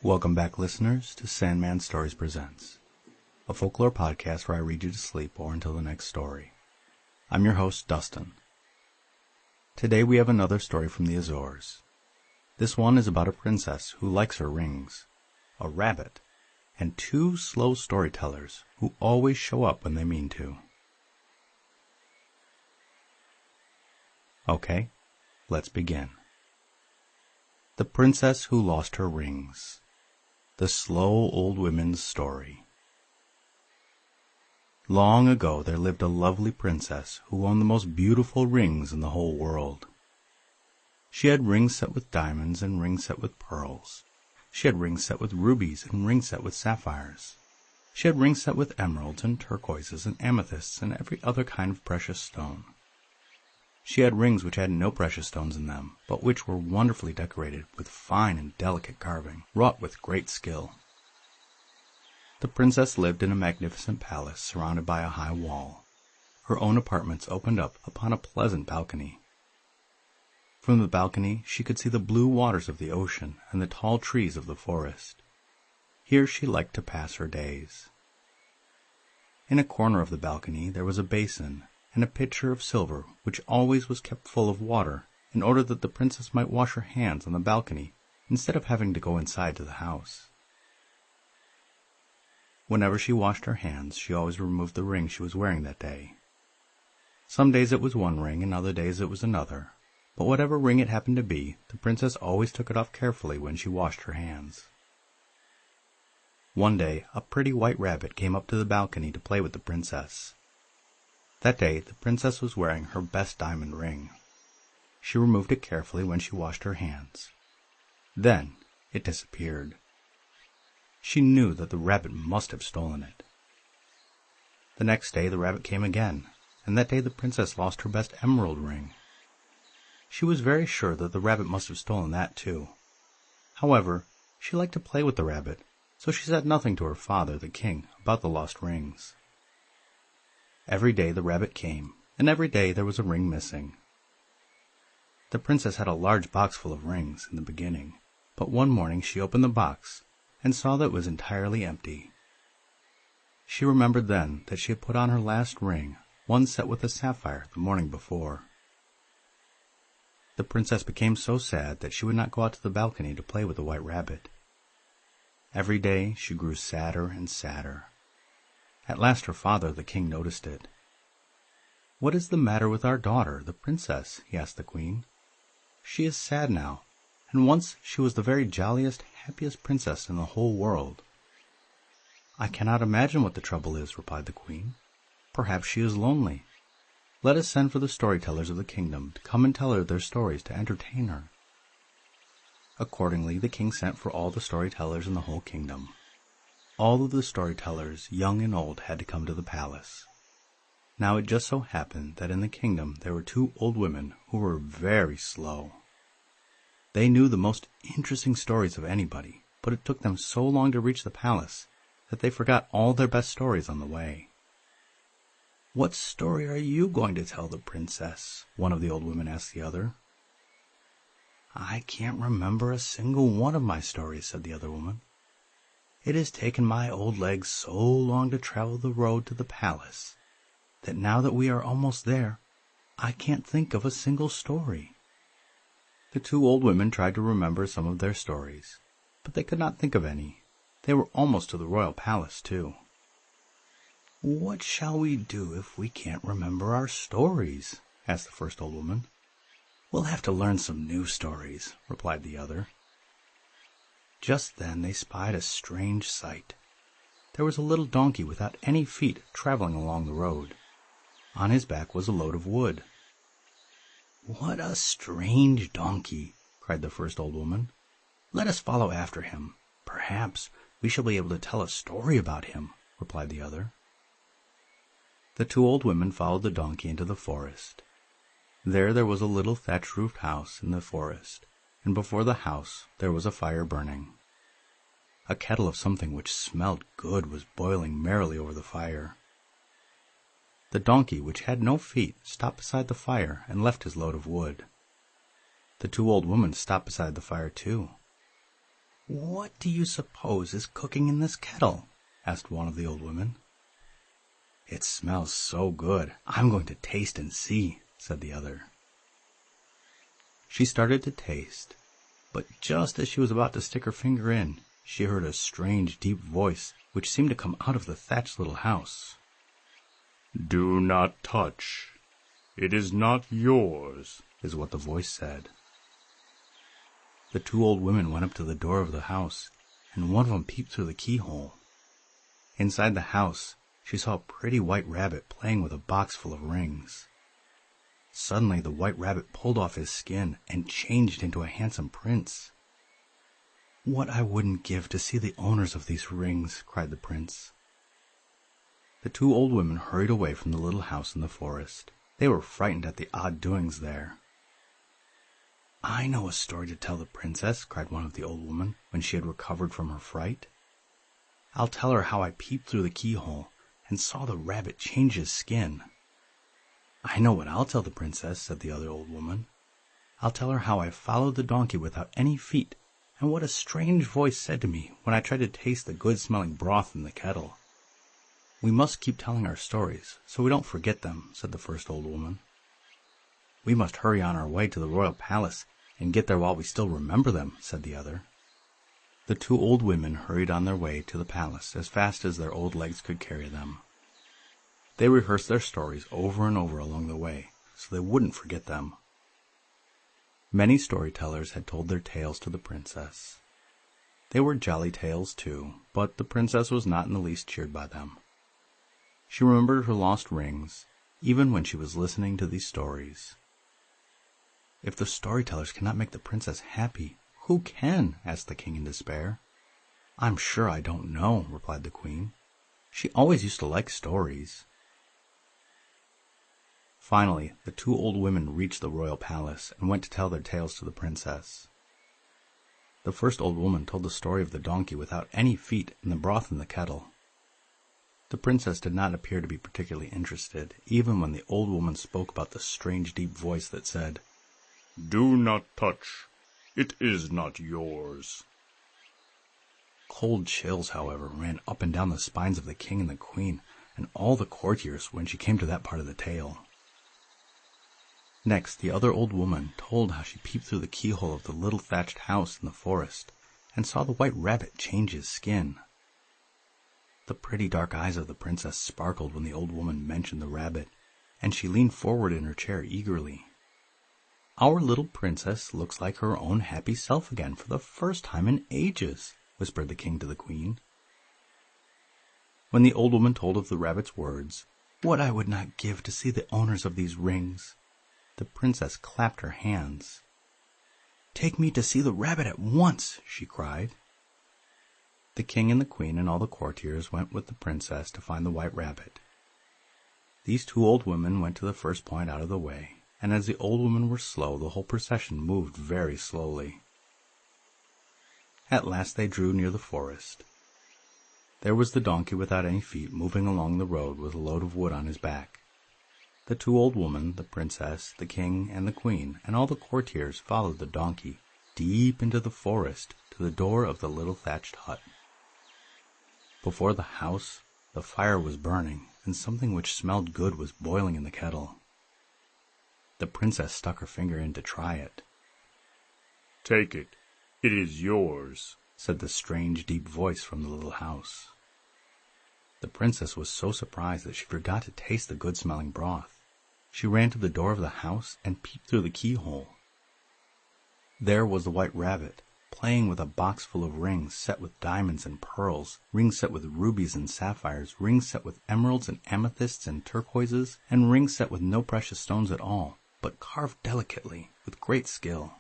Welcome back, listeners, to Sandman Stories Presents, a folklore podcast where I read you to sleep or until the next story. I'm your host, Dustin. Today we have another story from the Azores. This one is about a princess who likes her rings, a rabbit, and two slow storytellers who always show up when they mean to. Okay, let's begin. The Princess Who Lost Her Rings. The Slow Old Women's Story. Long ago there lived a lovely princess who owned the most beautiful rings in the whole world. She had rings set with diamonds and rings set with pearls. She had rings set with rubies and rings set with sapphires. She had rings set with emeralds and turquoises and amethysts and every other kind of precious stone. She had rings which had no precious stones in them, but which were wonderfully decorated with fine and delicate carving, wrought with great skill. The princess lived in a magnificent palace surrounded by a high wall. Her own apartments opened up upon a pleasant balcony. From the balcony she could see the blue waters of the ocean and the tall trees of the forest. Here she liked to pass her days. In a corner of the balcony there was a basin, and a pitcher of silver which always was kept full of water, in order that the princess might wash her hands on the balcony instead of having to go inside to the house. Whenever she washed her hands, she always removed the ring she was wearing that day. Some days it was one ring, and other days it was another, but whatever ring it happened to be, the princess always took it off carefully when she washed her hands. One day a pretty white rabbit came up to the balcony to play with the princess. That day the princess was wearing her best diamond ring. She removed it carefully when she washed her hands. Then it disappeared. She knew that the rabbit must have stolen it. The next day the rabbit came again, and that day the princess lost her best emerald ring. She was very sure that the rabbit must have stolen that too. However, she liked to play with the rabbit, so she said nothing to her father, the king, about the lost rings. Every day the rabbit came, and every day there was a ring missing. The princess had a large box full of rings in the beginning, but one morning she opened the box and saw that it was entirely empty. She remembered then that she had put on her last ring, one set with a sapphire, the morning before. The princess became so sad that she would not go out to the balcony to play with the white rabbit. Every day she grew sadder and sadder. At last her father, the king, noticed it. "What is the matter with our daughter, the princess?" he asked the queen. "She is sad now, and once she was the very jolliest, happiest princess in the whole world." "I cannot imagine what the trouble is," replied the queen. "Perhaps she is lonely. Let us send for the storytellers of the kingdom to come and tell her their stories to entertain her." Accordingly, the king sent for all the storytellers in the whole kingdom. All of the storytellers, young and old, had to come to the palace. Now it just so happened that in the kingdom there were two old women who were very slow. They knew the most interesting stories of anybody, but it took them so long to reach the palace that they forgot all their best stories on the way. "What story are you going to tell the princess?" one of the old women asked the other. "I can't remember a single one of my stories," said the other woman. "It has taken my old legs so long to travel the road to the palace that now that we are almost there, I can't think of a single story." The two old women tried to remember some of their stories, but they could not think of any. They were almost to the royal palace, too. "What shall we do if we can't remember our stories?" asked the first old woman. "We'll have to learn some new stories," replied the other. Just then they spied a strange sight. There was a little donkey without any feet traveling along the road. On his back was a load of wood. "What a strange donkey!" cried the first old woman. "Let us follow after him. Perhaps we shall be able to tell a story about him," replied the other. The two old women followed the donkey into the forest. There was a little thatch-roofed house in the forest, and before the house there was a fire burning. A kettle of something which smelled good was boiling merrily over the fire. The donkey, which had no feet, stopped beside the fire and left his load of wood. The two old women stopped beside the fire too. "What do you suppose is cooking in this kettle?" asked one of the old women. "It smells so good, I'm going to taste and see," said the other. She started to taste, but just as she was about to stick her finger in, she heard a strange, deep voice which seemed to come out of the thatched little house. "Do not touch. It is not yours," is what the voice said. The two old women went up to the door of the house, and one of them peeped through the keyhole. Inside the house, she saw a pretty white rabbit playing with a box full of rings. Suddenly, the white rabbit pulled off his skin and changed into a handsome prince. "What I wouldn't give to see the owners of these rings," cried the prince. The two old women hurried away from the little house in the forest. They were frightened at the odd doings there. "I know a story to tell the princess," cried one of the old women when she had recovered from her fright. "I'll tell her how I peeped through the keyhole and saw the rabbit change his skin." "I know what I'll tell the princess," said the other old woman. "I'll tell her how I followed the donkey without any feet, and what a strange voice said to me when I tried to taste the good-smelling broth in the kettle." "We must keep telling our stories, so we don't forget them," said the first old woman. "We must hurry on our way to the royal palace and get there while we still remember them," said the other. The two old women hurried on their way to the palace as fast as their old legs could carry them. They rehearsed their stories over and over along the way, so they wouldn't forget them. Many storytellers had told their tales to the princess. They were jolly tales too, but the princess was not in the least cheered by them. She remembered her lost rings, even when she was listening to these stories. "If the storytellers cannot make the princess happy, who can?" asked the king in despair. "I'm sure I don't know," replied the queen. "She always used to like stories." Finally, the two old women reached the royal palace and went to tell their tales to the princess. The first old woman told the story of the donkey without any feet and the broth in the kettle. The princess did not appear to be particularly interested, even when the old woman spoke about the strange deep voice that said, "Do not touch. It is not yours." Cold chills, however, ran up and down the spines of the king and the queen and all the courtiers when she came to that part of the tale. Next, the other old woman told how she peeped through the keyhole of the little thatched house in the forest and saw the white rabbit change his skin. The pretty dark eyes of the princess sparkled when the old woman mentioned the rabbit, and she leaned forward in her chair eagerly. "Our little princess looks like her own happy self again for the first time in ages," whispered the king to the queen. When the old woman told of the rabbit's words, "What I would not give to see the owners of these rings," the princess clapped her hands. "Take me to see the rabbit at once," she cried. The king and the queen and all the courtiers went with the princess to find the white rabbit. These two old women went to the first point out of the way, and as the old women were slow, the whole procession moved very slowly. At last they drew near the forest. There was the donkey without any feet moving along the road with a load of wood on his back. The two old women, the princess, the king, and the queen, and all the courtiers followed the donkey deep into the forest to the door of the little thatched hut. Before the house, the fire was burning, and something which smelled good was boiling in the kettle. The princess stuck her finger in to try it. "Take it. It is yours," said the strange, deep voice from the little house. The princess was so surprised that she forgot to taste the good-smelling broth. She ran to the door of the house and peeped through the keyhole. There was the white rabbit, playing with a box full of rings set with diamonds and pearls, rings set with rubies and sapphires, rings set with emeralds and amethysts and turquoises, and rings set with no precious stones at all, but carved delicately, with great skill.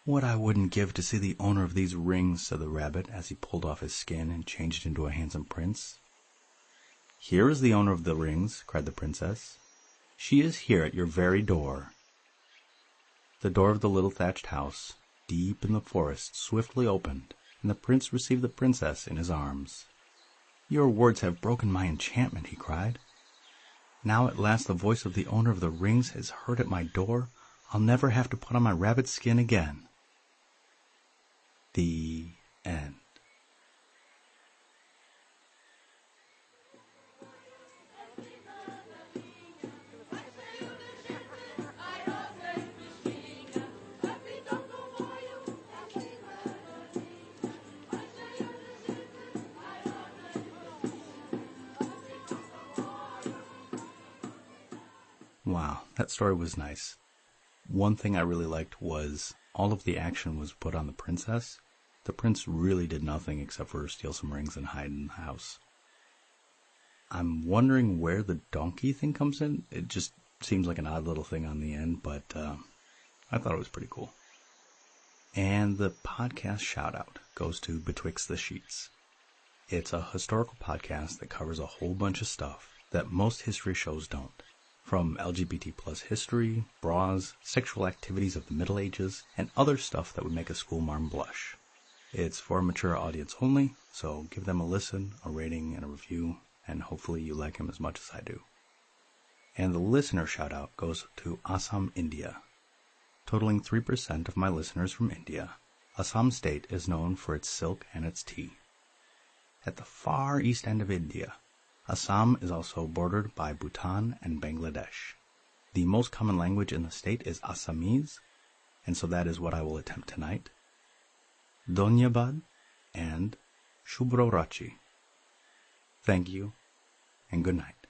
"What I wouldn't give to see the owner of these rings," said the rabbit as he pulled off his skin and changed into a handsome prince. "Here is the owner of the rings," cried the princess. "She is here at your very door." The door of the little thatched house, deep in the forest, swiftly opened, and the prince received the princess in his arms. "Your words have broken my enchantment," he cried. "Now at last the voice of the owner of the rings is heard at my door. I'll never have to put on my rabbit skin again." The end. Wow, that story was nice. One thing I really liked was all of the action was put on the princess. The prince really did nothing except for steal some rings and hide in the house. I'm wondering where the donkey thing comes in. It just seems like an odd little thing on the end, but I thought it was pretty cool. And the podcast shout-out goes to Betwixt the Sheets. It's a historical podcast that covers a whole bunch of stuff that most history shows don't. From LGBT plus history, bras, sexual activities of the Middle Ages, and other stuff that would make a schoolmarm blush. It's for a mature audience only, so give them a listen, a rating, and a review, and hopefully you like him as much as I do. And the listener shout-out goes to Assam, India. Totaling 3% of my listeners from India, Assam state is known for its silk and its tea. At the far east end of India, Assam is also bordered by Bhutan and Bangladesh. The most common language in the state is Assamese, and so that is what I will attempt tonight. Dhonyabad and Shubhro Rachi. Thank you, and good night.